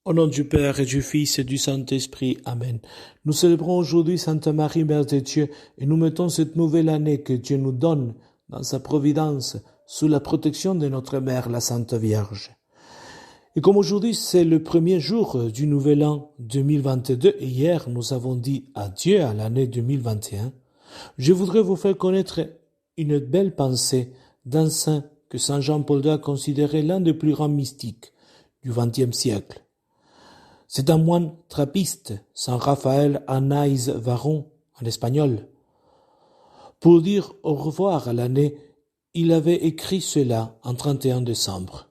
Au nom du Père et du Fils et du Saint-Esprit. Amen. Nous célébrons aujourd'hui Sainte Marie, Mère de Dieu, et nous mettons cette nouvelle année que Dieu nous donne dans sa providence sous la protection de notre Mère, la Sainte Vierge. Et comme aujourd'hui c'est le premier jour du nouvel an 2022, et hier nous avons dit adieu à l'année 2021, je voudrais vous faire connaître une belle pensée d'un saint que Saint Jean-Paul II a considéré l'un des plus grands mystiques du XXe siècle. C'est un moine trappiste, Saint Raphaël Anaïs Varon, en espagnol. Pour dire au revoir à l'année, il avait écrit cela en 31 décembre.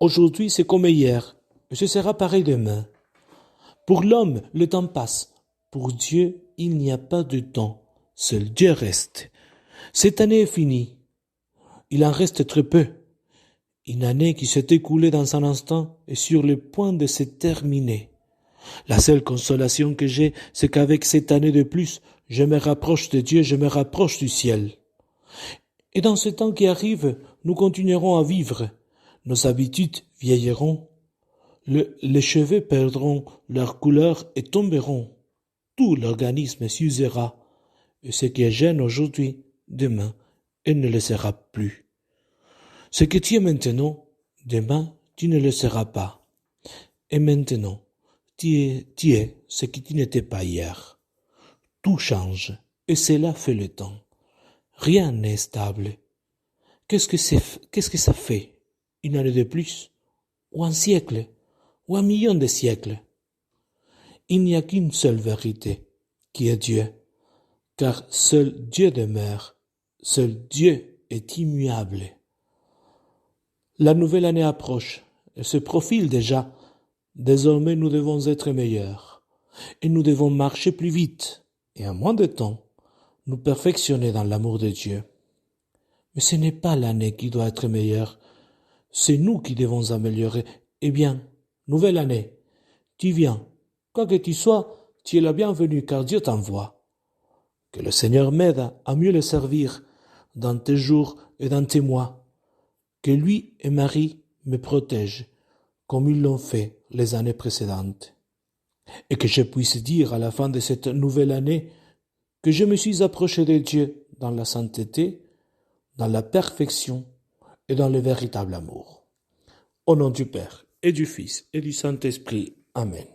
Aujourd'hui, c'est comme hier, et ce sera pareil demain. Pour l'homme, le temps passe. Pour Dieu, il n'y a pas de temps. Seul Dieu reste. Cette année est finie. Il en reste très peu. Une année qui s'est écoulée dans un instant est sur le point de se terminer. La seule consolation que j'ai, c'est qu'avec cette année de plus, je me rapproche de Dieu, je me rapproche du ciel. Et dans ce temps qui arrive, nous continuerons à vivre. Nos habitudes vieilliront. Les cheveux perdront leur couleur et tomberont. Tout l'organisme s'usera. Et ce qui est jeune aujourd'hui, demain, il ne le sera plus. Ce que tu es maintenant, demain, tu ne le seras pas. Et maintenant, tu es ce que tu n'étais pas hier. Tout change, et cela fait le temps. Rien n'est stable. Qu'est-ce que ça fait? Une année de plus? Ou un siècle? Ou un million de siècles? Il n'y a qu'une seule vérité, qui est Dieu. Car seul Dieu demeure, seul Dieu est immuable. La nouvelle année approche, elle se profile déjà. Désormais nous devons être meilleurs, et nous devons marcher plus vite, et en moins de temps, nous perfectionner dans l'amour de Dieu. Mais ce n'est pas l'année qui doit être meilleure, c'est nous qui devons améliorer. Eh bien, nouvelle année, tu viens, quoi que tu sois, tu es la bienvenue car Dieu t'envoie. Que le Seigneur m'aide à mieux le servir dans tes jours et dans tes mois. Que lui et Marie me protègent, comme ils l'ont fait les années précédentes. Et que je puisse dire à la fin de cette nouvelle année que je me suis approché de Dieu dans la sainteté, dans la perfection et dans le véritable amour. Au nom du Père et du Fils et du Saint-Esprit. Amen.